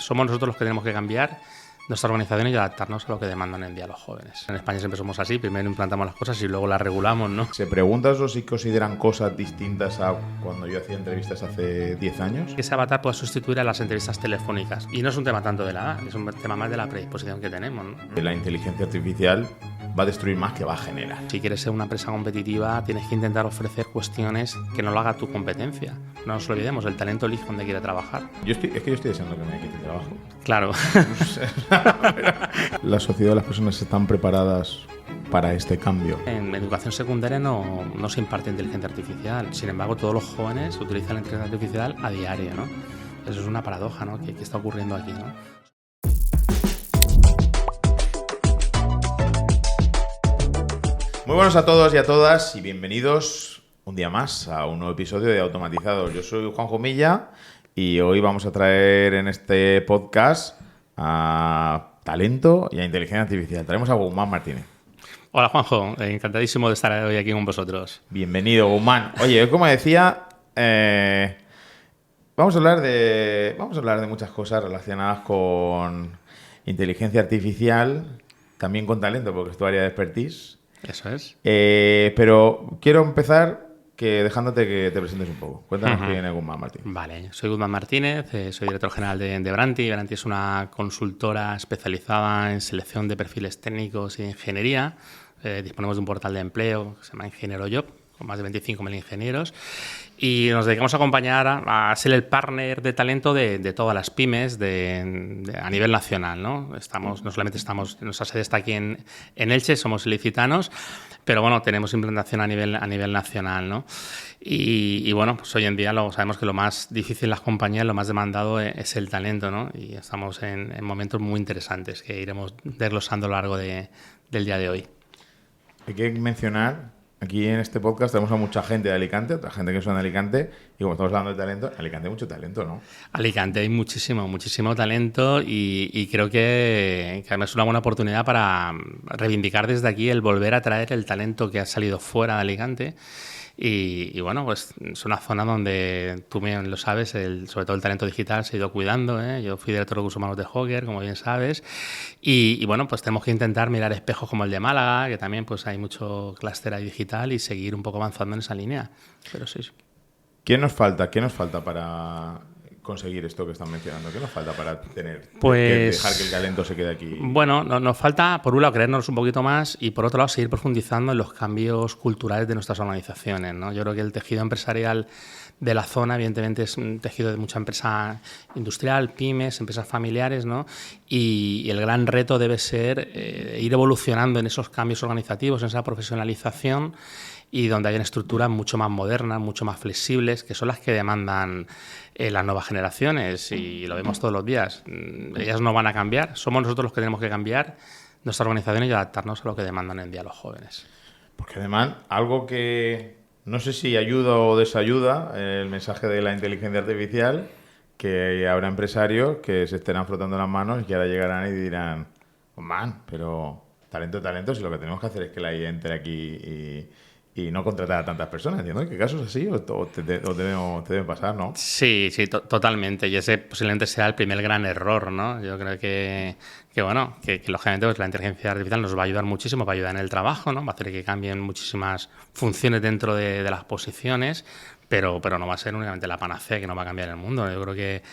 somos nosotros los que tenemos que cambiar nuestra organización y adaptarnos a lo que demandan el día los jóvenes. En España siempre somos así, primero implantamos las cosas y luego las regulamos, ¿no? ¿Se preguntas o si consideran cosas distintas a cuando yo hacía entrevistas hace 10 años? Que ese avatar pueda sustituir a las entrevistas telefónicas. Y no es un tema tanto de la edad, es un tema más de la predisposición que tenemos, ¿no? La inteligencia artificial va a destruir más que va a generar. Si quieres ser una empresa competitiva, tienes que intentar ofrecer cuestiones que no lo haga tu competencia. No nos olvidemos, el talento elige donde quiere trabajar. Es que yo estoy deseando que me quite el trabajo. Claro. La sociedad de las personas están preparadas para este cambio. En educación secundaria no se imparte inteligencia artificial. Sin embargo, todos los jóvenes utilizan la inteligencia artificial a diario, ¿no? Eso es una paradoja, ¿no? que está ocurriendo aquí, ¿no? Muy buenos a todos y a todas y bienvenidos un día más a un nuevo episodio de Automatizados. Yo soy Juanjo Milla y hoy vamos a traer en este podcast a talento y a inteligencia artificial. Traemos a Guzmán Martínez. Hola Juanjo, encantadísimo de estar hoy aquí con vosotros. Bienvenido, Guzmán. Oye, como decía, vamos a hablar de muchas cosas relacionadas con inteligencia artificial, también con talento, porque es tu área de expertise. Eso es. Pero quiero empezar dejándote que te presentes un poco. Cuéntanos quién es Guzmán Martínez. Vale, soy Guzmán Martínez, soy director general de Branti. Branti es una consultora especializada en selección de perfiles técnicos e ingeniería. Disponemos de un portal de empleo que se llama Ingeniero Job, con más de 25.000 ingenieros. Y nos dedicamos a acompañar a ser el partner de talento de todas las pymes a nivel nacional, ¿no? No solamente nuestra sede está aquí en Elche, somos ilicitanos, pero bueno, tenemos implantación a nivel nacional, ¿no? Y bueno, pues hoy en día sabemos que lo más difícil en las compañías, lo más demandado es el talento, ¿no? Y estamos en momentos muy interesantes que iremos desglosando a lo largo del día de hoy. Hay que mencionar, aquí en este podcast tenemos a mucha gente de Alicante, otra gente que suena de Alicante, y como estamos hablando de talento, en Alicante hay mucho talento, ¿no? Alicante hay muchísimo talento y creo que además es una buena oportunidad para reivindicar desde aquí el volver a traer el talento que ha salido fuera de Alicante. Y bueno, pues es una zona donde tú bien lo sabes, sobre todo el talento digital se ha ido cuidando, ¿eh? Yo fui director de recursos humanos de Hogger, como bien sabes, y bueno, pues tenemos que intentar mirar espejos como el de Málaga, que también pues hay mucho clúster ahí digital, y seguir un poco avanzando en esa línea. Pero sí. ¿Qué nos falta para conseguir esto que están mencionando? ¿Qué nos falta para dejar que el talento se quede aquí? Bueno, nos falta, por un lado, creernos un poquito más y, por otro lado, seguir profundizando en los cambios culturales de nuestras organizaciones, ¿no? Yo creo que el tejido empresarial de la zona, evidentemente, es un tejido de mucha empresa industrial, pymes, empresas familiares, ¿no? Y el gran reto debe ser ir evolucionando en esos cambios organizativos, en esa profesionalización, y donde hayan estructuras mucho más modernas, mucho más flexibles, que son las que demandan las nuevas generaciones, y lo vemos todos los días. Ellas no van a cambiar, somos nosotros los que tenemos que cambiar nuestra organización y adaptarnos a lo que demandan en día los jóvenes. Porque además, algo que no sé si ayuda o desayuda, el mensaje de la inteligencia artificial, que habrá empresarios que se estarán frotando las manos y que ahora llegarán y dirán, oh, man, pero talento, si lo que tenemos que hacer es que la IA entre aquí y no contratar a tantas personas, ¿entiendes? ¿Qué casos así o te deben pasar, no? Sí, totalmente. Y ese posiblemente sea el primer gran error, ¿no? Yo creo que lógicamente pues, la inteligencia artificial nos va a ayudar muchísimo, va a ayudar en el trabajo, ¿no? Va a hacer que cambien muchísimas funciones dentro de las posiciones, pero no va a ser únicamente la panacea que no va a cambiar el mundo. Yo creo que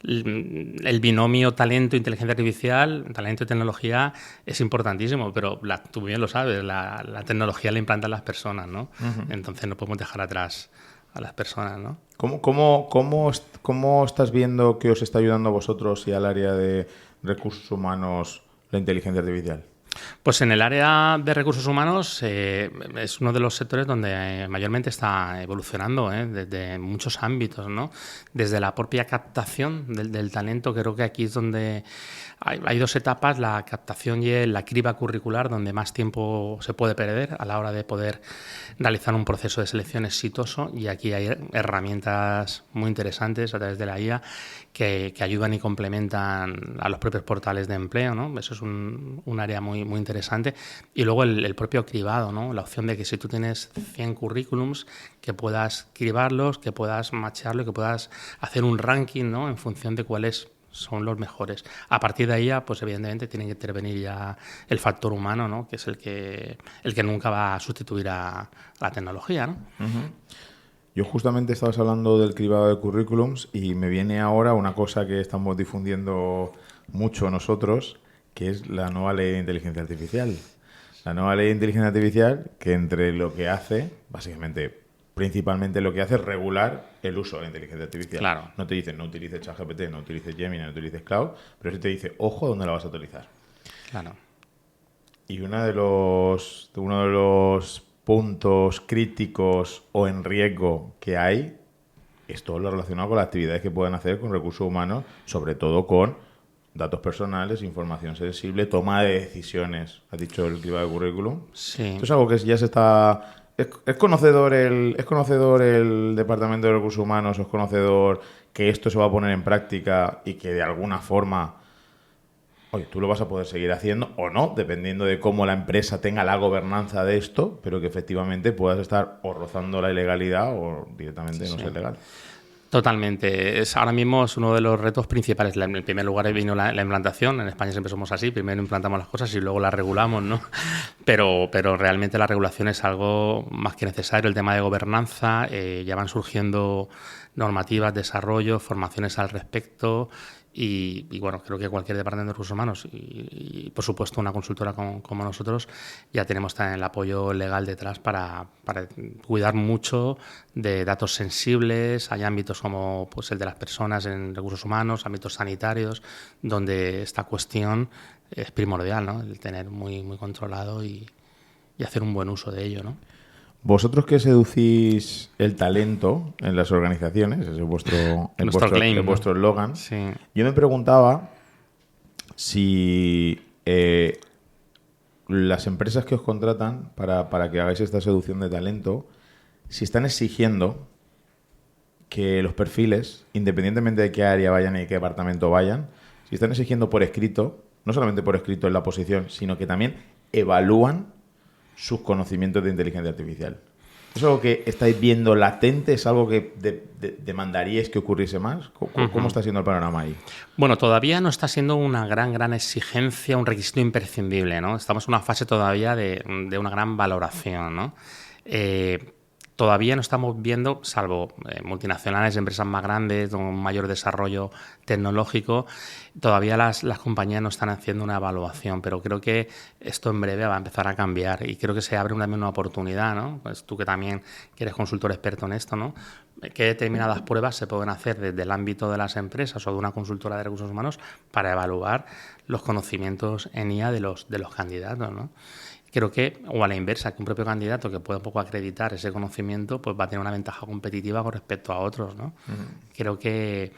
el binomio talento-inteligencia artificial, talento y tecnología es importantísimo, pero tú bien lo sabes, la tecnología la implantan las personas, ¿no? Uh-huh. Entonces no podemos dejar atrás a las personas, ¿no? ¿Cómo estás viendo que os está ayudando a vosotros y al área de recursos humanos la inteligencia artificial? Pues en el área de recursos humanos es uno de los sectores donde mayormente está evolucionando, desde muchos ámbitos, ¿no? Desde la propia captación del talento, creo que aquí es donde hay dos etapas, la captación y la criba curricular, donde más tiempo se puede perder a la hora de poder realizar un proceso de selección exitoso, y aquí hay herramientas muy interesantes a través de la IA que ayudan y complementan a los propios portales de empleo, ¿no? Eso es un área muy interesante. Y luego el propio cribado, ¿no? La opción de que si tú tienes 100 currículums, que puedas cribarlos, que puedas machearlo, que puedas hacer un ranking, ¿no? En función de cuáles son los mejores. A partir de ahí, pues evidentemente tiene que intervenir ya el factor humano, ¿no? Que es el que nunca va a sustituir a la tecnología, ¿no? Uh-huh. Yo justamente estabas hablando del cribado de currículums y me viene ahora una cosa que estamos difundiendo mucho nosotros, que es la nueva ley de inteligencia artificial. La nueva ley de inteligencia artificial, que entre lo que hace, básicamente, principalmente lo que hace es regular el uso de la inteligencia artificial. Claro. No te dice, no utilices ChatGPT, no utilices Gemini, no utilices Cloud, pero sí te dice, ojo, ¿dónde la vas a utilizar? Claro. Y uno de los puntos críticos o en riesgo que hay es todo lo relacionado con las actividades que pueden hacer con recursos humanos, sobre todo con datos personales, información sensible, toma de decisiones. ¿Has dicho el cribado de currículum? Sí. Esto es algo que ya se está... ¿Es conocedor el Departamento de Recursos Humanos, es conocedor que esto se va a poner en práctica y que de alguna forma, oye, tú lo vas a poder seguir haciendo o no, dependiendo de cómo la empresa tenga la gobernanza de esto, pero que efectivamente puedas estar o rozando la ilegalidad o directamente no ser legal? Totalmente. Ahora mismo es uno de los retos principales. En primer lugar vino la implantación. En España siempre somos así. Primero implantamos las cosas y luego las regulamos, ¿no? Pero realmente la regulación es algo más que necesario. El tema de gobernanza, ya van surgiendo normativas, desarrollo, formaciones al respecto. Y bueno, creo que cualquier departamento de recursos humanos y por supuesto una consultora como nosotros ya tenemos también el apoyo legal detrás para cuidar mucho de datos sensibles. Hay ámbitos como pues el de las personas en recursos humanos, ámbitos sanitarios, donde esta cuestión es primordial, ¿no? El tener muy, muy controlado y hacer un buen uso de ello, ¿no? Vosotros que seducís el talento en las organizaciones, ese es vuestro eslogan. Sí. Yo me preguntaba si las empresas que os contratan para que hagáis esta seducción de talento, si están exigiendo que los perfiles, independientemente de qué área vayan y de qué departamento vayan, si están exigiendo por escrito, no solamente por escrito en la posición, sino que también evalúan sus conocimientos de inteligencia artificial. ¿Es algo que estáis viendo latente? ¿Es algo que demandaríais que ocurriese más? ¿Cómo está siendo el panorama ahí? Bueno, todavía no está siendo una gran exigencia, un requisito imprescindible, ¿no? Estamos en una fase todavía de una gran valoración, ¿no? Todavía no estamos viendo, salvo multinacionales, empresas más grandes, con un mayor desarrollo tecnológico, todavía las compañías no están haciendo una evaluación, pero creo que esto en breve va a empezar a cambiar y creo que se abre también una oportunidad, ¿no? Pues tú que también que eres consultor experto en esto, ¿no? ¿Qué determinadas pruebas se pueden hacer desde el ámbito de las empresas o de una consultora de recursos humanos para evaluar los conocimientos en IA de los candidatos, ¿no? Creo que, o a la inversa, que un propio candidato que pueda un poco acreditar ese conocimiento, pues va a tener una ventaja competitiva con respecto a otros, ¿no? Creo que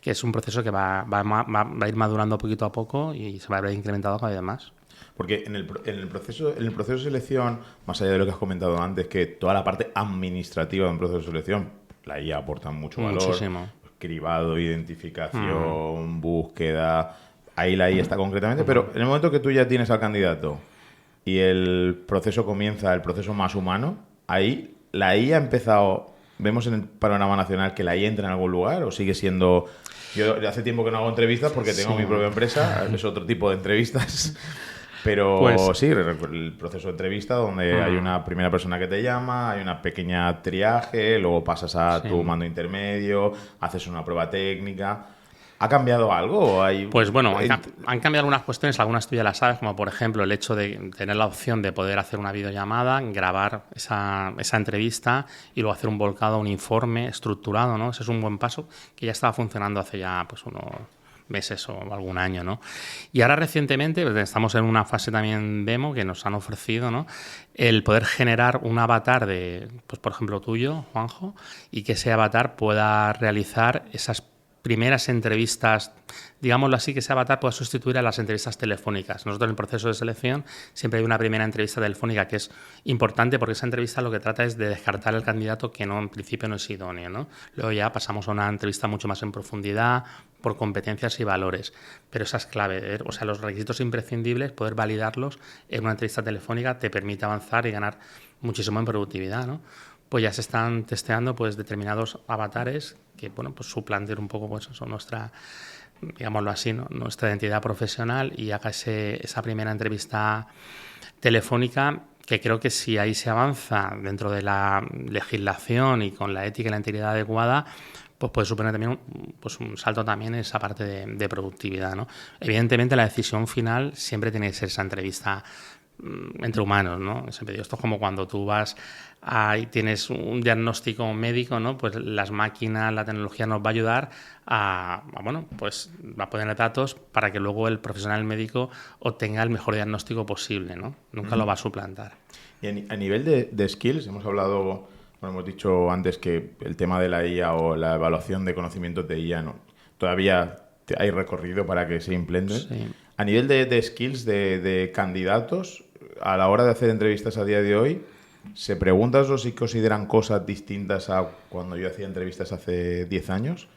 es un proceso que va a ir madurando poquito a poco y se va a ver incrementado cada vez más. Porque en el proceso de selección, más allá de lo que has comentado antes, que toda la parte administrativa de un proceso de selección, la IA aporta mucho valor. Muchísimo. Cribado, identificación, búsqueda, ahí la IA está concretamente, pero en el momento que tú ya tienes al candidato y el proceso comienza, el proceso más humano, ahí la IA ha empezado... ¿Vemos en el panorama nacional que la IA entra en algún lugar o sigue siendo...? Yo hace tiempo que no hago entrevistas porque tengo mi propia empresa, es otro tipo de entrevistas, pero pues, sí, el proceso de entrevista donde hay una primera persona que te llama, hay una pequeña triaje, luego pasas a tu mando intermedio, haces una prueba técnica... ¿Ha cambiado algo? Pues bueno, han cambiado algunas cuestiones, algunas tú ya las sabes, como por ejemplo el hecho de tener la opción de poder hacer una videollamada, grabar esa entrevista y luego hacer un volcado, un informe estructurado, ¿no? Ese es un buen paso que ya estaba funcionando hace ya pues unos meses o algún año, ¿no? Y ahora recientemente estamos en una fase también demo que nos han ofrecido, ¿no? El poder generar un avatar de, pues por ejemplo tuyo, Juanjo, y que ese avatar pueda realizar esas primeras entrevistas, digámoslo así, que ese avatar pueda sustituir a las entrevistas telefónicas. Nosotros en el proceso de selección siempre hay una primera entrevista telefónica que es importante porque esa entrevista lo que trata es de descartar al candidato que no en principio no es idóneo, ¿no? Luego ya pasamos a una entrevista mucho más en profundidad por competencias y valores, pero esa es clave, o sea, los requisitos imprescindibles, poder validarlos en una entrevista telefónica te permite avanzar y ganar muchísimo en productividad, ¿no? Pues ya se están testeando pues determinados avatares que bueno pues suplanten un poco pues eso, digámoslo así, ¿no?, nuestra identidad profesional y haga esa primera entrevista telefónica, que creo que si ahí se avanza dentro de la legislación y con la ética y la integridad adecuada, pues puede suponer también un salto también en esa parte de productividad, ¿no? Evidentemente la decisión final siempre tiene que ser esa entrevista entre humanos, ¿no? Siempre digo, esto es como cuando tú vas y tienes un diagnóstico médico, ¿no? Pues las máquinas, la tecnología nos va a ayudar bueno, pues va a poner datos para que luego el profesional médico obtenga el mejor diagnóstico posible, ¿no? Nunca lo va a suplantar. Y a nivel de skills, hemos hablado, bueno, hemos dicho antes que el tema de la IA o la evaluación de conocimientos de IA, ¿no?, todavía hay recorrido para que se implementen. Sí. A nivel de skills de candidatos, a la hora de hacer entrevistas a día de hoy, ¿se preguntan o si consideran cosas distintas a cuando yo hacía entrevistas hace 10 años?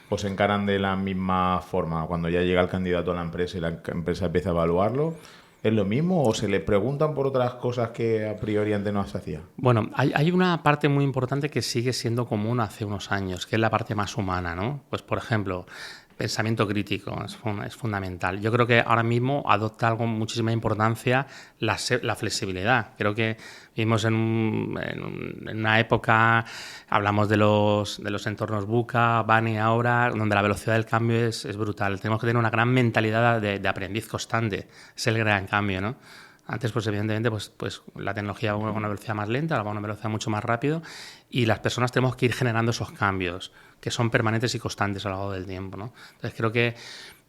¿O se encaran de la misma forma? Cuando ya llega el candidato a la empresa y la empresa empieza a evaluarlo, ¿es lo mismo o se le preguntan por otras cosas que a priori antes no se hacía? Bueno, hay una parte muy importante que sigue siendo común hace unos años, que es la parte más humana, ¿no? Pues, por ejemplo, pensamiento crítico es fundamental. Yo creo que ahora mismo adopta algo muchísima importancia la flexibilidad. Creo que vivimos en una época, hablamos de los entornos VUCA, BANI ahora, donde la velocidad del cambio es brutal. Tenemos que tener una gran mentalidad de aprendiz constante. Es el gran cambio, ¿no? Antes, pues evidentemente, pues la tecnología va a una velocidad más lenta, ahora va a una velocidad mucho más rápido, y las personas tenemos que ir generando esos cambios que son permanentes y constantes a lo largo del tiempo, ¿no? Entonces creo que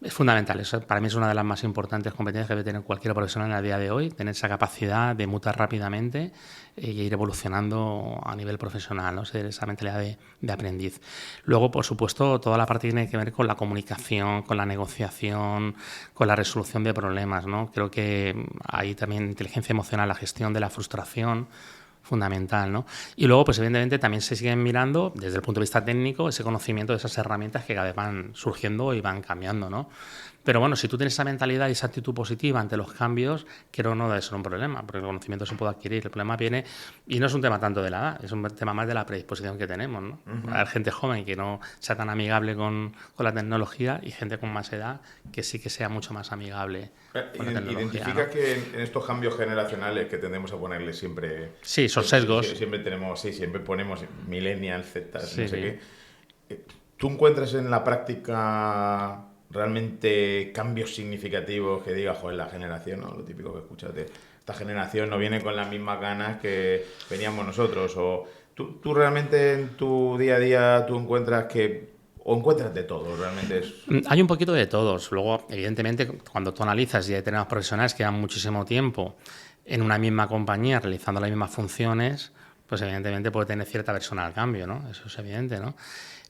es fundamental. Eso para mí es una de las más importantes competencias que debe tener cualquier profesional a día de hoy, tener esa capacidad de mutar rápidamente e ir evolucionando a nivel profesional, ¿no? Esa mentalidad de aprendiz. Luego, por supuesto, toda la parte que tiene que ver con la comunicación, con la negociación, con la resolución de problemas, ¿no? Creo que hay también inteligencia emocional, la gestión de la frustración, fundamental, ¿no? Y luego, pues evidentemente también se siguen mirando desde el punto de vista técnico ese conocimiento de esas herramientas que cada vez van surgiendo y van cambiando, ¿no? Pero bueno, si tú tienes esa mentalidad y esa actitud positiva ante los cambios, creo no debe ser un problema, porque el conocimiento se puede adquirir. El problema viene, y no es un tema tanto de la edad, es un tema más de la predisposición que tenemos, ¿no? Uh-huh. Hay gente joven que no sea tan amigable con la tecnología y gente con más edad que sí que sea mucho más amigable con la tecnología. ¿Identifica, ¿no?, que en estos cambios generacionales que tendemos a ponerle siempre... Sí, son sesgos. Siempre ponemos millennials, Z, Sí, no sé sí. qué. ¿Tú encuentras en la práctica realmente cambios significativos que digas, joder, la generación, ¿no?, lo típico que escuchas de esta generación no viene con las mismas ganas que veníamos nosotros? O tú realmente en tu día a día tú encuentras que... ¿O encuentras de todo? Realmente Hay un poquito de todos. Luego, evidentemente, cuando tú analizas y hay determinados profesionales que llevan muchísimo tiempo en una misma compañía realizando las mismas funciones, pues evidentemente puede tener cierta aversión al cambio, ¿no? Eso es evidente, ¿no?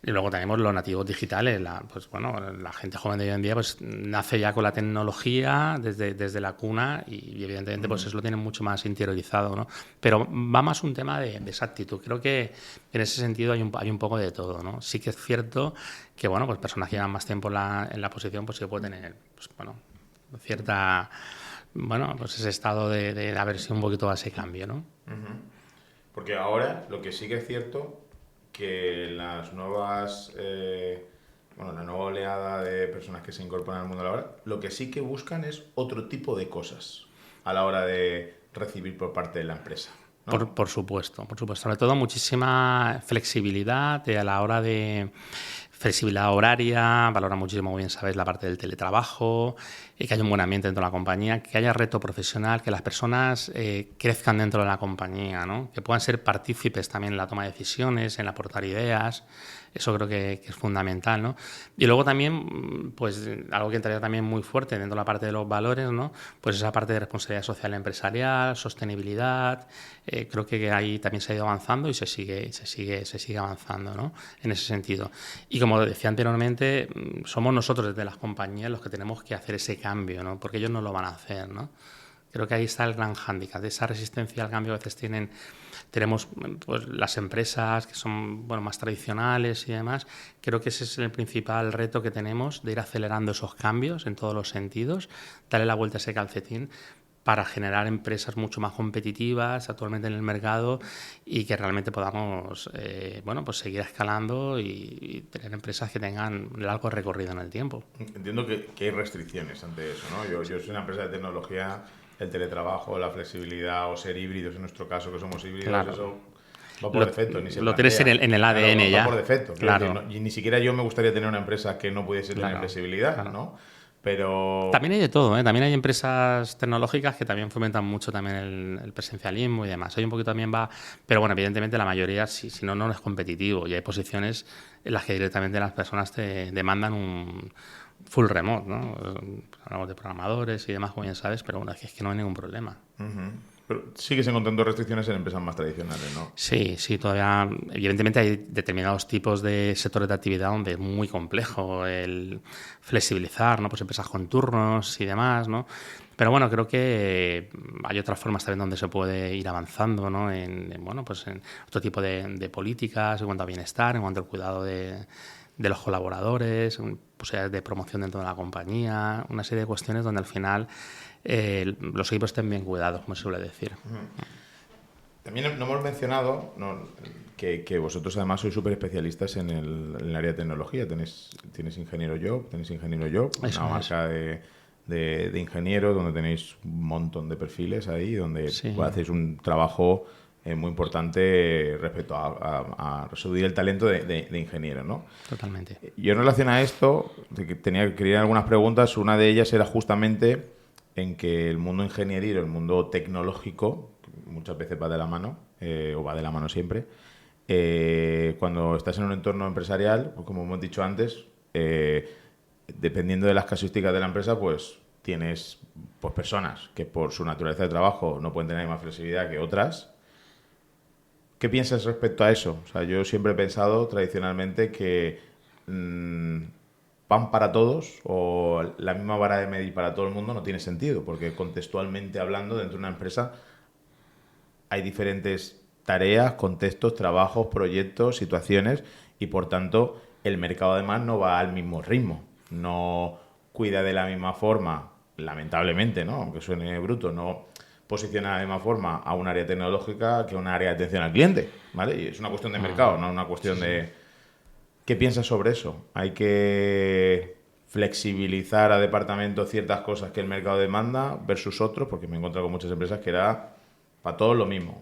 Y luego tenemos los nativos digitales. Pues bueno, la gente joven de hoy en día pues nace ya con la tecnología desde la cuna y evidentemente pues eso lo tienen mucho más interiorizado, ¿no? Pero va más un tema de esa actitud. Creo que en ese sentido hay un poco de todo, ¿no? Sí que es cierto que bueno, pues personas que llevan más tiempo en la posición pues sí puede tener pues, bueno, cierta... Bueno, pues ese estado de aversión un poquito a ese cambio, ¿no? Uh-huh. Porque ahora lo que sí que es cierto que la nueva oleada de personas que se incorporan al mundo laboral, lo que sí que buscan es otro tipo de cosas a la hora de recibir por parte de la empresa, ¿no? Por supuesto. Sobre todo muchísima flexibilidad a la hora de... Flexibilidad horaria, valora muchísimo, bien sabéis, la parte del teletrabajo, que haya un buen ambiente dentro de la compañía, que haya reto profesional, que las personas crezcan dentro de la compañía, ¿no? Que puedan ser partícipes también en la toma de decisiones, en aportar ideas. Eso creo que es fundamental, ¿no? Y luego también, pues algo que entraría también muy fuerte dentro de la parte de los valores, ¿no? Pues esa parte de responsabilidad social empresarial, sostenibilidad. Creo que ahí también se ha ido avanzando y se sigue avanzando, ¿no? En ese sentido. Y como decía anteriormente, somos nosotros desde las compañías los que tenemos que hacer ese cambio, ¿no? Porque ellos no lo van a hacer, ¿no? Creo que ahí está el gran hándicap, de esa resistencia al cambio que a veces tenemos pues, las empresas que son más tradicionales y demás. Creo que ese es el principal reto que tenemos, de ir acelerando esos cambios en todos los sentidos, darle la vuelta a ese calcetín para generar empresas mucho más competitivas actualmente en el mercado y que realmente podamos pues seguir escalando y tener empresas que tengan largo recorrido en el tiempo. Entiendo que hay restricciones ante eso, ¿no? Yo soy una empresa de tecnología, el teletrabajo, la flexibilidad o ser híbridos, en nuestro caso que somos híbridos, Claro. eso va por defecto, ni se Lo tienes plantea. en el ADN Claro, va ya. por defecto. Claro. Decir, y ni siquiera yo me gustaría tener una empresa que no pudiese tener Claro, flexibilidad, claro. ¿no? Pero... También hay de todo, ¿eh? También hay empresas tecnológicas que también fomentan mucho también el presencialismo y demás. Hay un poquito también va... Pero bueno, evidentemente la mayoría, si no, no es competitivo. Y hay posiciones en las que directamente las personas te demandan un full remote, ¿no? Hablamos de programadores y demás, como bien sabes, pero bueno, es que no hay ningún problema. Pero sigues encontrando restricciones en empresas más tradicionales, ¿no? Sí, sí, todavía. Evidentemente hay determinados tipos de sectores de actividad donde es muy complejo el flexibilizar, ¿no? Pues empresas con turnos y demás, ¿no? Pero bueno, creo que hay otras formas también donde se puede ir avanzando, ¿no? Pues en otro tipo de políticas en cuanto a bienestar, en cuanto al cuidado de los colaboradores, posibilidades de promoción dentro de la compañía, una serie de cuestiones donde al final los equipos estén bien cuidados, como se suele decir. También no hemos mencionado que vosotros además sois súper especialistas en el área de tecnología. Tienes Ingeniero Job, una marca de ingenieros donde tenéis un montón de perfiles ahí, donde hacéis un trabajo muy importante respecto a resolver el talento de ingenieros, ¿no? Totalmente. Yo en relación a esto, quería algunas preguntas. Una de ellas era justamente en que el mundo ingenieril, el mundo tecnológico, muchas veces va de la mano, o va de la mano siempre, cuando estás en un entorno empresarial, pues como hemos dicho antes, dependiendo de las casuísticas de la empresa, pues tienes pues personas que por su naturaleza de trabajo no pueden tener más flexibilidad que otras. ¿Qué piensas respecto a eso? O sea, yo siempre he pensado tradicionalmente que pan para todos o la misma vara de medir para todo el mundo no tiene sentido, porque contextualmente hablando, dentro de una empresa hay diferentes tareas, contextos, trabajos, proyectos, situaciones y por tanto el mercado además no va al mismo ritmo, no cuida de la misma forma, lamentablemente, ¿no? Aunque suene bruto, no posiciona de la misma forma a un área tecnológica que a un área de atención al cliente, ¿vale? Y es una cuestión de mercado, no una cuestión de... ¿Qué piensas sobre eso? ¿Hay que flexibilizar a departamentos ciertas cosas que el mercado demanda versus otros? Porque me he encontrado con muchas empresas que era para todos lo mismo.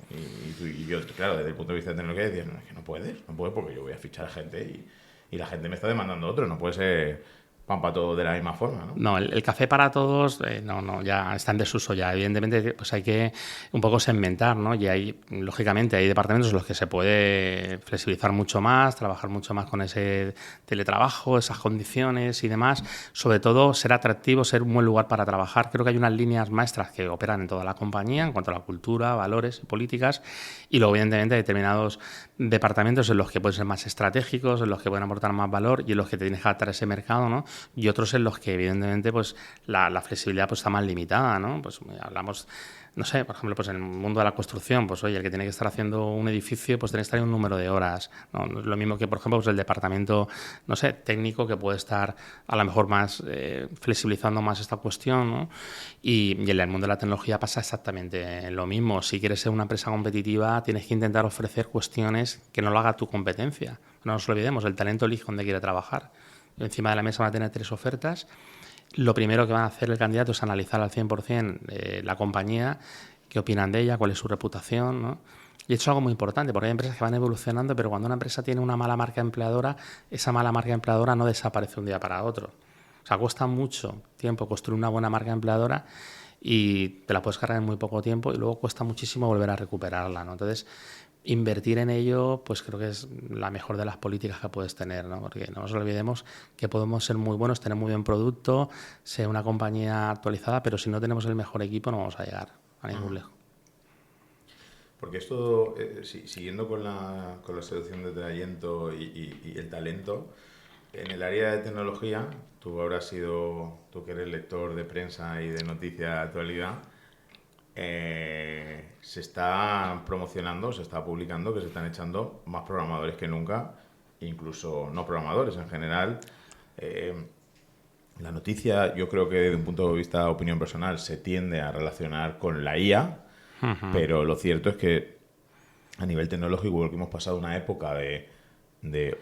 Y yo, claro, desde el punto de vista de tecnología, decía, no, es que no puedes porque yo voy a fichar a gente y la gente me está demandando otro, no puede ser pan para todos de la misma forma, ¿no? No, el café para todos, no, ya está en desuso ya. Evidentemente, pues hay que un poco segmentar, ¿no? Y hay, lógicamente, hay departamentos en los que se puede flexibilizar mucho más, trabajar mucho más con ese teletrabajo, esas condiciones y demás. Sobre todo, ser atractivo, ser un buen lugar para trabajar. Creo que hay unas líneas maestras que operan en toda la compañía en cuanto a la cultura, valores y políticas. Y luego, evidentemente, hay determinados departamentos en los que pueden ser más estratégicos, en los que pueden aportar más valor y en los que te tienes que adaptar a ese mercado, ¿no? Y otros en los que evidentemente pues la flexibilidad pues está más limitada, ¿no? Pues hablamos, no sé, por ejemplo, pues en el mundo de la construcción, pues oye, el que tiene que estar haciendo un edificio pues tiene que estar en un número de horas, ¿no? No es lo mismo que, por ejemplo, pues el departamento, no sé, técnico que puede estar a lo mejor más flexibilizando más esta cuestión, ¿no? Y en el mundo de la tecnología pasa exactamente lo mismo. Si quieres ser una empresa competitiva, tienes que intentar ofrecer cuestiones que no lo haga tu competencia. No nos olvidemos, el talento elige dónde quiere trabajar. Encima de la mesa van a tener 3 ofertas. Lo primero que va a hacer el candidato es analizar al 100% la compañía, qué opinan de ella, cuál es su reputación, ¿no? Y esto es algo muy importante, porque hay empresas que van evolucionando, pero cuando una empresa tiene una mala marca empleadora, esa mala marca empleadora no desaparece un día para otro. O sea, cuesta mucho tiempo construir una buena marca empleadora y te la puedes cargar en muy poco tiempo y luego cuesta muchísimo volver a recuperarla, ¿no? Entonces, invertir en ello, pues creo que es la mejor de las políticas que puedes tener, ¿no? Porque no nos olvidemos que podemos ser muy buenos, tener muy buen producto, ser una compañía actualizada, pero si no tenemos el mejor equipo no vamos a llegar a ningún lejos. Porque esto, siguiendo con la selección de talento y el talento, en el área de tecnología, tú que eres lector de prensa y de noticias de actualidad, se está promocionando, se está publicando que se están echando más programadores que nunca, incluso no programadores en general. La noticia, yo creo que desde un punto de vista de opinión personal, se tiende a relacionar con la IA, pero lo cierto es que a nivel tecnológico, igual que hemos pasado una época de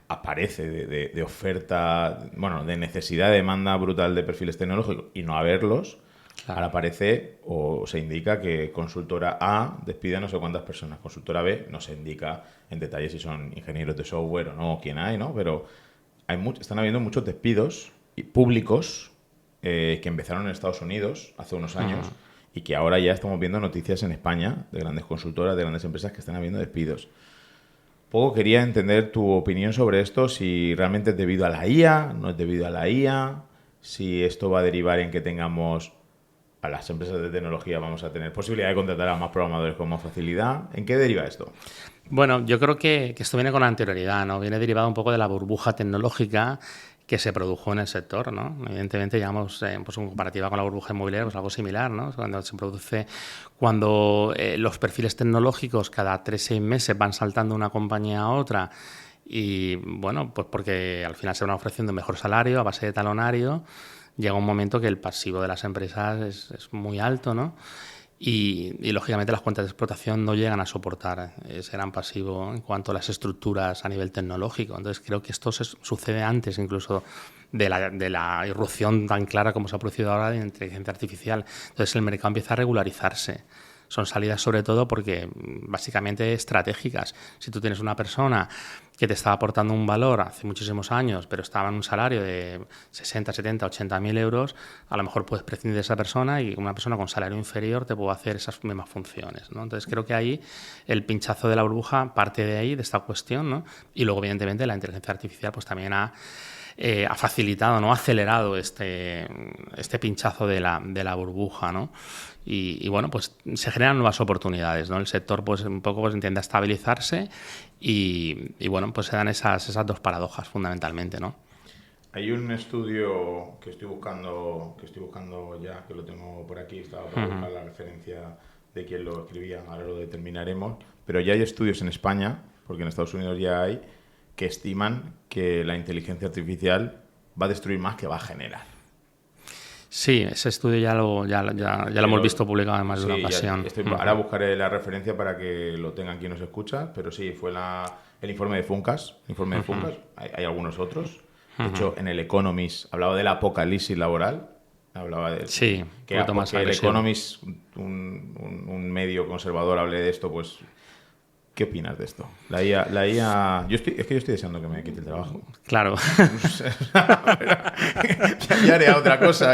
aparece de oferta, bueno, de necesidad de demanda brutal de perfiles tecnológicos y no haberlos, Claro. ahora aparece o se indica que consultora A despide a no sé cuántas personas, consultora B no se indica en detalle si son ingenieros de software o no, o quién hay, ¿no? Pero están habiendo muchos despidos públicos que empezaron en Estados Unidos hace unos años y que ahora ya estamos viendo noticias en España de grandes consultoras, de grandes empresas que están habiendo despidos. Poco quería entender tu opinión sobre esto, si realmente es debido a la IA, no es debido a la IA, si esto va a derivar en que tengamos a las empresas de tecnología, vamos a tener posibilidad de contratar a más programadores con más facilidad. ¿En qué deriva esto? Bueno, yo creo que esto viene con anterioridad, ¿no? Viene derivado un poco de la burbuja tecnológica que se produjo en el sector, ¿no? Evidentemente, digamos, pues en comparativa con la burbuja inmobiliaria, pues algo similar, ¿no? Cuando los perfiles tecnológicos cada 3-6 meses van saltando de una compañía a otra y, bueno, pues porque al final se van ofreciendo un mejor salario a base de talonario, llega un momento que el pasivo de las empresas es muy alto, ¿no? Y, lógicamente las cuentas de explotación no llegan a soportar ese gran pasivo en cuanto a las estructuras a nivel tecnológico. Entonces creo que esto sucede antes incluso de la irrupción tan clara como se ha producido ahora de inteligencia artificial. Entonces el mercado empieza a regularizarse. Son salidas sobre todo porque básicamente estratégicas. Si tú tienes una persona que te estaba aportando un valor hace muchísimos años, pero estaba en un salario de 60, 70, 80 mil euros, a lo mejor puedes prescindir de esa persona y una persona con salario inferior te puede hacer esas mismas funciones, ¿no? Entonces creo que ahí el pinchazo de la burbuja parte de ahí, de esta cuestión, ¿no? Y luego evidentemente la inteligencia artificial pues también ha facilitado, ¿no? Ha acelerado este pinchazo de la burbuja, ¿no? Y bueno, pues se generan nuevas oportunidades, ¿no? El sector pues un poco pues intenta estabilizarse y bueno, pues se dan esas dos paradojas fundamentalmente, ¿no? Hay un estudio que estoy buscando ya, que lo tengo por aquí, estaba por buscar la referencia de quién lo escribía, ahora lo determinaremos, pero ya hay estudios en España, porque en Estados Unidos ya hay, que estiman que la inteligencia artificial va a destruir más que va a generar. Sí, ese estudio ya lo hemos visto publicado en más de una ocasión. Ahora buscaré la referencia para que lo tengan quien nos escucha, pero sí, fue el informe de Funcas. Hay algunos otros. De hecho, en el Economist hablaba del apocalipsis laboral. Hablaba de sí, que el Economist, un medio conservador, hable de esto, pues... ¿Qué opinas de esto? La IA... yo estoy deseando que me quite el trabajo. Claro. ya haré otra cosa.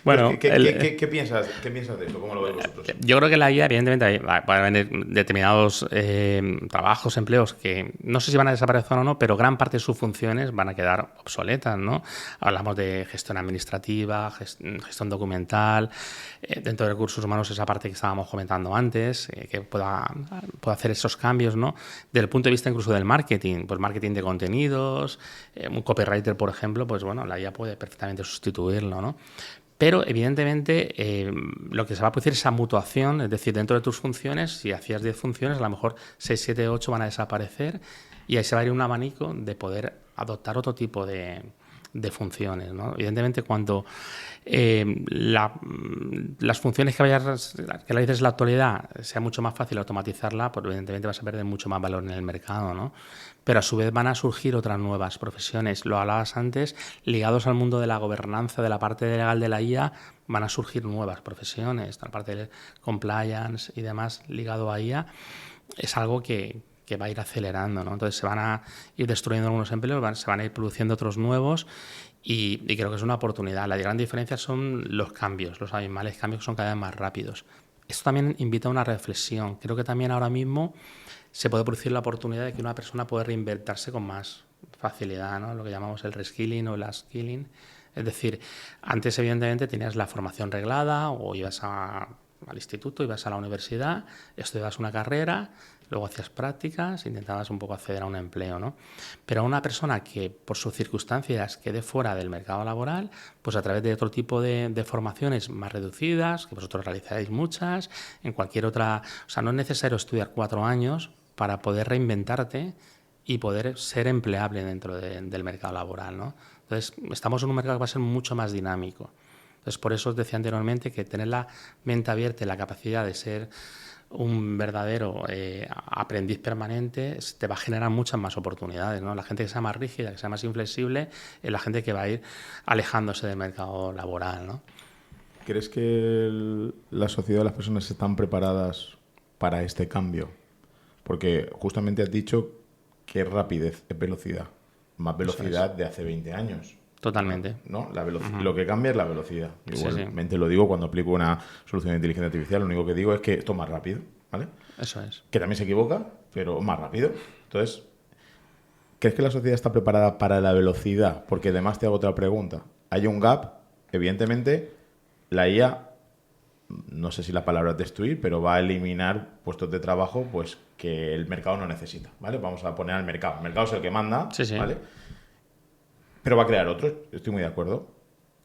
Bueno, ¿Qué piensas de esto? ¿Cómo lo veis vosotros? Yo creo que la IA, evidentemente, va a haber determinados trabajos, empleos que no sé si van a desaparecer o no, pero gran parte de sus funciones van a quedar obsoletas, ¿no? Hablamos de gestión administrativa, gestión documental, dentro de recursos humanos esa parte que estábamos comentando antes, que pueda hacer esos cambios, ¿no? Desde el punto de vista incluso del marketing, pues marketing de contenidos, un copywriter, por ejemplo, pues bueno, la IA puede perfectamente sustituirlo, ¿no? Pero, evidentemente, lo que se va a producir es esa mutuación, es decir, dentro de tus funciones, si hacías 10 funciones, a lo mejor 6, 7, 8 van a desaparecer y ahí se va a ir un abanico de poder adoptar otro tipo de funciones, ¿no? Evidentemente, cuando las funciones que realices en la actualidad sea mucho más fácil automatizarla, pues evidentemente vas a perder mucho más valor en el mercado, ¿no? Pero a su vez van a surgir otras nuevas profesiones. Lo hablabas antes, ligados al mundo de la gobernanza, de la parte legal de la IA, van a surgir nuevas profesiones. La parte de compliance y demás ligado a IA es algo que va a ir acelerando, ¿no? Entonces se van a ir destruyendo algunos empleos, se van a ir produciendo otros nuevos y creo que es una oportunidad. La gran diferencia son los cambios, los abismales cambios que son cada vez más rápidos. Esto también invita a una reflexión. Creo que también ahora mismo se puede producir la oportunidad de que una persona pueda reinventarse con más facilidad, ¿no? Lo que llamamos el reskilling o el upskilling. Es decir, antes evidentemente tenías la formación reglada o ibas al instituto, ibas a la universidad, estudiabas una carrera, luego hacías prácticas, intentabas un poco acceder a un empleo, ¿no? Pero a una persona que por sus circunstancias quede fuera del mercado laboral, pues a través de otro tipo de formaciones más reducidas, que vosotros realizaréis muchas, en cualquier otra... O sea, no es necesario estudiar 4 años para poder reinventarte y poder ser empleable dentro del mercado laboral, ¿no? Entonces, estamos en un mercado que va a ser mucho más dinámico. Entonces, por eso os decía anteriormente que tener la mente abierta y la capacidad de ser un verdadero aprendiz permanente te va a generar muchas más oportunidades, ¿no? La gente que sea más rígida, que sea más inflexible, es la gente que va a ir alejándose del mercado laboral, ¿no? ¿Crees que la sociedad, las personas están preparadas para este cambio? Porque justamente has dicho que rapidez es velocidad. Más velocidad de hace 20 años. Totalmente. ¿No? Lo que cambia es la velocidad. Igualmente lo digo cuando aplico una solución de inteligencia artificial, lo único que digo es que esto es más rápido, ¿vale? Eso es. Que también se equivoca, pero más rápido. Entonces, ¿crees que la sociedad está preparada para la velocidad? Porque además te hago otra pregunta. Hay un gap, evidentemente, la IA, no sé si la palabra es destruir, pero va a eliminar puestos de trabajo pues que el mercado no necesita, ¿vale? Vamos a poner al mercado. El mercado es el que manda, ¿vale? Pero va a crear otros, estoy muy de acuerdo.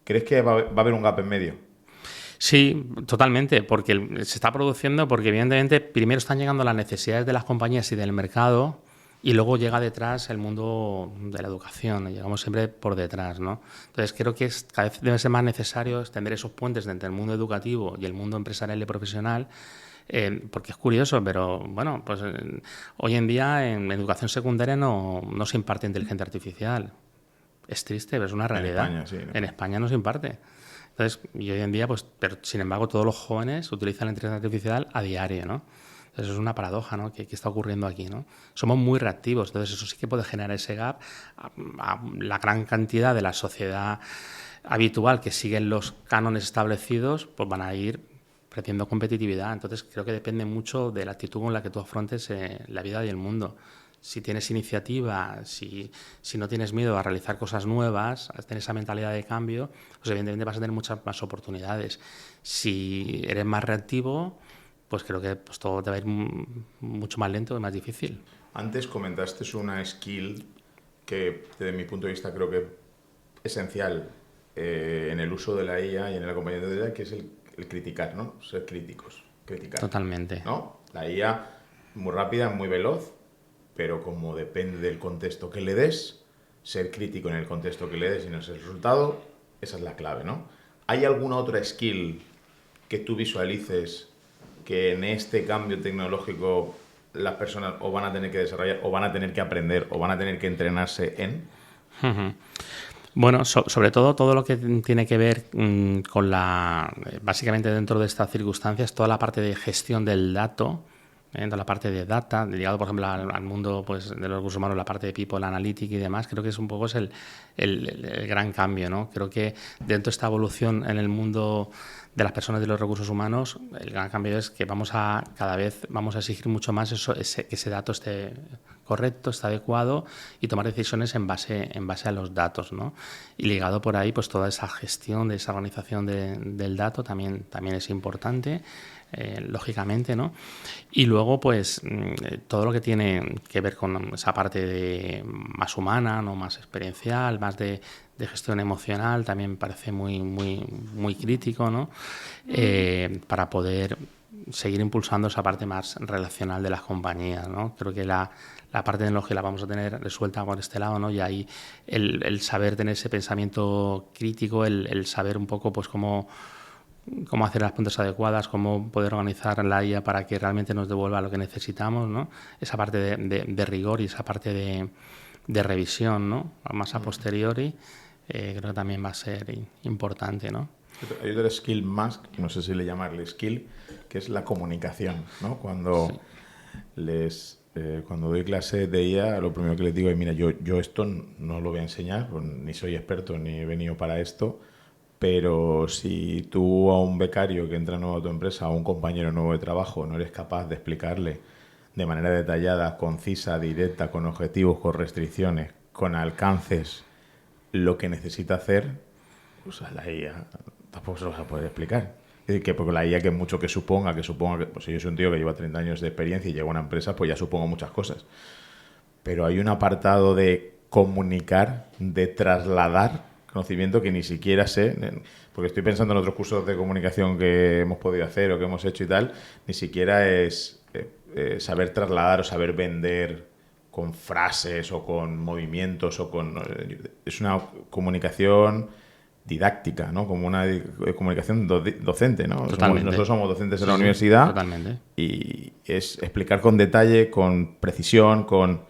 ¿Crees que va a haber un gap en medio? Sí, totalmente, porque se está produciendo porque evidentemente primero están llegando las necesidades de las compañías y del mercado y luego llega detrás el mundo de la educación, llegamos siempre por detrás, ¿no? Entonces creo que cada vez debe ser más necesario extender esos puentes entre el mundo educativo y el mundo empresarial y profesional, porque es curioso, pero bueno, pues hoy en día en educación secundaria no se imparte inteligencia artificial. Es triste, pero es una realidad. En España, sí, ¿no? En España no se imparte. Entonces, y hoy en día, pues, pero sin embargo, todos los jóvenes utilizan la inteligencia artificial a diario, ¿no? Entonces, es una paradoja, ¿no? ¿Qué está ocurriendo aquí, ¿no? Somos muy reactivos, entonces eso sí que puede generar ese gap a la gran cantidad de la sociedad habitual que siguen los cánones establecidos, pues van a ir perdiendo competitividad. Entonces, creo que depende mucho de la actitud con la que tú afrontes la vida y el mundo. Si tienes iniciativa, si no tienes miedo a realizar cosas nuevas, a tener esa mentalidad de cambio, pues evidentemente vas a tener muchas más oportunidades. Si eres más reactivo, pues creo que pues todo te va a ir mucho más lento y más difícil. Antes comentaste una skill que desde mi punto de vista creo que es esencial en el uso de la IA y en el acompañamiento de la IA, que es el criticar, ¿no? Ser críticos, criticar. Totalmente. ¿No? La IA muy rápida, muy veloz, pero como depende del contexto que le des, ser crítico en el contexto que le des y no es el resultado, esa es la clave, ¿no? ¿Hay alguna otra skill que tú visualices que en este cambio tecnológico las personas o van a tener que desarrollar o van a tener que aprender o van a tener que entrenarse en? Bueno, sobre todo lo que tiene que ver con básicamente dentro de estas circunstancias, toda la parte de gestión del dato, toda la parte de data, ligado por ejemplo al mundo pues, de los recursos humanos, la parte de people analytics y demás, creo que es un poco el gran cambio, ¿no? Creo que dentro de esta evolución en el mundo de las personas de los recursos humanos, el gran cambio es que cada vez vamos a exigir mucho más que ese dato esté correcto, esté adecuado y tomar decisiones en base a los datos, ¿no? Y ligado por ahí, pues toda esa gestión de esa organización del dato también es importante. Lógicamente, ¿no? Y luego, pues, todo lo que tiene que ver con esa parte más humana, ¿no? Más experiencial, más de gestión emocional, también me parece muy crítico, ¿no? Para poder seguir impulsando esa parte más relacional de las compañías, ¿no? Creo que la parte tecnológica la vamos a tener resuelta por este lado, ¿no? Y ahí el saber tener ese pensamiento crítico, el saber un poco, pues, cómo hacer las preguntas adecuadas, cómo poder organizar la IA para que realmente nos devuelva lo que necesitamos, ¿no? Esa parte de rigor y esa parte de revisión, ¿no? Más a posteriori, creo que también va a ser importante, ¿no? Hay otra skill más, no sé si le llamarle skill, que es la comunicación, ¿no? Cuando cuando doy clase de IA, lo primero que les digo es, mira, yo esto no lo voy a enseñar, ni soy experto, ni he venido para esto, pero si tú a un becario que entra nuevo a tu empresa, a un compañero nuevo de trabajo, no eres capaz de explicarle de manera detallada, concisa, directa, con objetivos, con restricciones, con alcances, lo que necesita hacer, pues a la IA tampoco se lo vas a poder explicar. Es decir, que porque la IA que mucho que suponga que pues si yo soy un tío que lleva 30 años de experiencia y llego a una empresa, pues ya supongo muchas cosas. Pero hay un apartado de comunicar, de trasladar conocimiento que ni siquiera sé, porque estoy pensando en otros cursos de comunicación que hemos podido hacer o que hemos hecho y tal, ni siquiera es saber trasladar o saber vender con frases o con movimientos o con... Es una comunicación didáctica, ¿no? Como una comunicación docente, ¿no? Nosotros somos docentes en la universidad. Totalmente. Y es explicar con detalle, con precisión, con...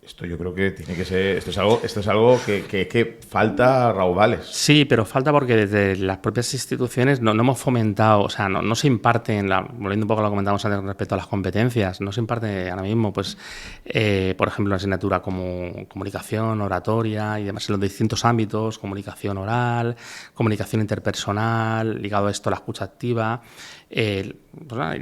Esto yo creo que tiene que ser... Esto es algo que falta raudales. Sí, pero falta porque desde las propias instituciones no hemos fomentado, o sea, no se imparten, volviendo un poco a lo que comentábamos antes respecto a las competencias, no se imparte ahora mismo, pues, por ejemplo, una asignatura como comunicación, oratoria y demás en los distintos ámbitos, comunicación oral, comunicación interpersonal, ligado a esto a la escucha activa, pues,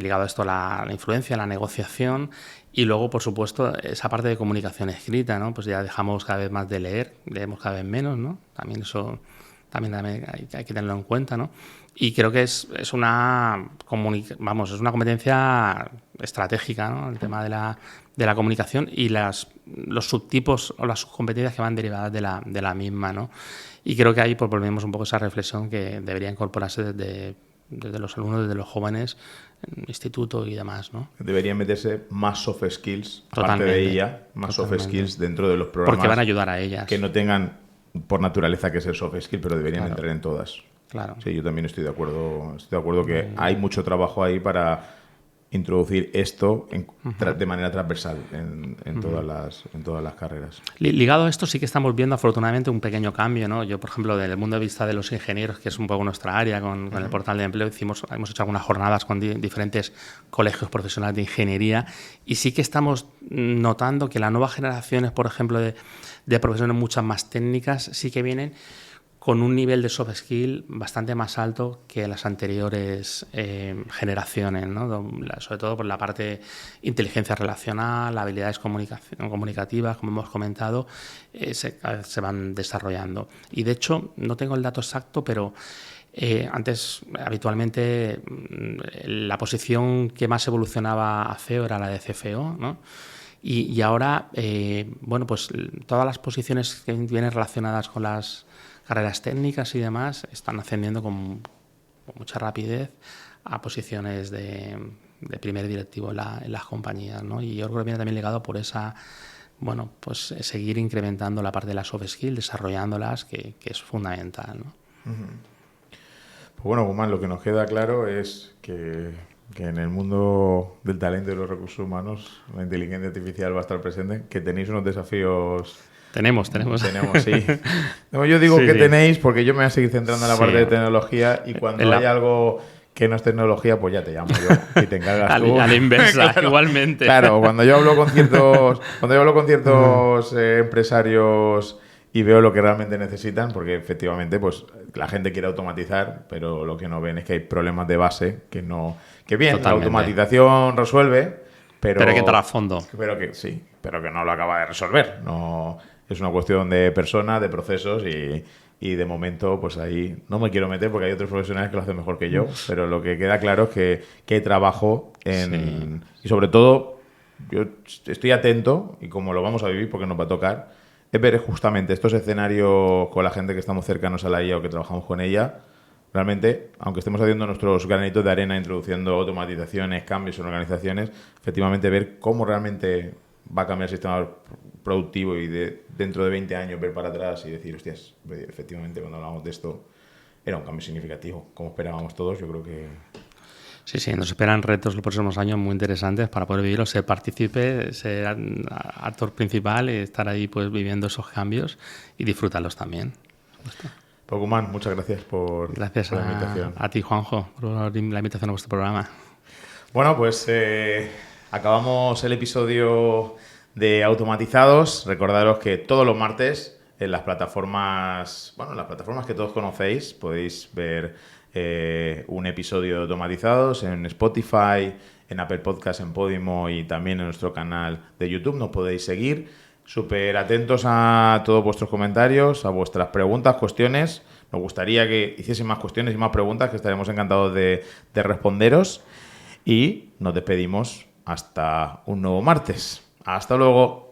ligado a esto a la influencia, la negociación. Y luego, por supuesto, esa parte de comunicación escrita, ¿no? Pues ya dejamos cada vez más de leer, leemos cada vez menos, ¿no? También eso también hay que tenerlo en cuenta, ¿no? Y creo que es una competencia estratégica, ¿no? El tema de la comunicación y los subtipos o las subcompetencias que van derivadas de la misma, ¿no? Y creo que ahí pues volvemos un poco a esa reflexión que debería incorporarse desde los alumnos, desde los jóvenes, en instituto y demás, ¿no? Deberían meterse más soft skills, aparte de ella, más soft skills dentro de los programas. Porque van a ayudar a ellas. Que no tengan por naturaleza que ser soft skills, pero deberían entrar en todas. Claro. Sí, yo también estoy de acuerdo. Estoy de acuerdo que hay mucho trabajo ahí para introducir esto de manera transversal en todas las carreras. Ligado a esto sí que estamos viendo afortunadamente un pequeño cambio, ¿no? Yo, por ejemplo, desde el punto de vista de los ingenieros, que es un poco nuestra área con el portal de empleo, hemos hecho algunas jornadas con diferentes colegios profesionales de ingeniería y sí que estamos notando que las nuevas generaciones, por ejemplo, de profesiones muchas más técnicas, sí que vienen con un nivel de soft skill bastante más alto que las anteriores generaciones, ¿no? Sobre todo por la parte inteligencia relacional, habilidades comunicativas, como hemos comentado, se van desarrollando. Y de hecho, no tengo el dato exacto, pero antes habitualmente la posición que más evolucionaba a CEO era la de CFO, ¿no? Y ahora, bueno, pues todas las posiciones que vienen relacionadas con las carreras técnicas y demás están ascendiendo con mucha rapidez a posiciones de primer directivo en las compañías, ¿no? Y yo creo que viene también ligado por esa, bueno, pues seguir incrementando la parte de las soft skills, desarrollándolas, que es fundamental, ¿no? Pues bueno, Guzmán, lo que nos queda claro es que en el mundo del talento y de los recursos humanos la inteligencia artificial va a estar presente, que tenéis unos desafíos... Tenemos, sí. No, yo digo que tenéis porque yo me voy a seguir centrando en la parte de tecnología y cuando hay algo que no es tecnología, pues ya te llamo yo y te encargas tú. A la inversa, claro, igualmente. Claro, cuando yo hablo con ciertos empresarios y veo lo que realmente necesitan, porque efectivamente pues la gente quiere automatizar, pero lo que no ven es que hay problemas de base que bien, la automatización resuelve, pero hay que entrar a fondo. Pero que no lo acaba de resolver. No, es una cuestión de personas, de procesos y de momento pues ahí no me quiero meter porque hay otros profesionales que lo hacen mejor que yo, pero lo que queda claro es que trabajo en... Y sobre todo, yo estoy atento, y como lo vamos a vivir porque nos va a tocar, es ver justamente estos escenarios con la gente que estamos cercanos a la IA o que trabajamos con ella. Realmente, aunque estemos haciendo nuestros granitos de arena, introduciendo automatizaciones, cambios en organizaciones, efectivamente ver cómo realmente va a cambiar el sistema productivo y dentro de 20 años ver para atrás y decir, hostias, efectivamente cuando hablamos de esto era un cambio significativo, como esperábamos todos, yo creo que... Sí, nos esperan retos los próximos años muy interesantes para poder vivirlos, ser partícipe, ser actor principal y estar ahí pues viviendo esos cambios y disfrutarlos también. Pues Guzmán, muchas gracias por la invitación. A ti, Juanjo, por la invitación a vuestro programa. Bueno, pues acabamos el episodio de Automatizados. Recordaros que todos los martes en las plataformas que todos conocéis podéis ver un episodio de Automatizados en Spotify, en Apple Podcasts, en Podimo y también en nuestro canal de YouTube. Nos podéis seguir. Súper atentos a todos vuestros comentarios, a vuestras preguntas, cuestiones. Nos gustaría que hiciesen más cuestiones y más preguntas, que estaremos encantados de responderos. Y nos despedimos hasta un nuevo martes. Hasta luego.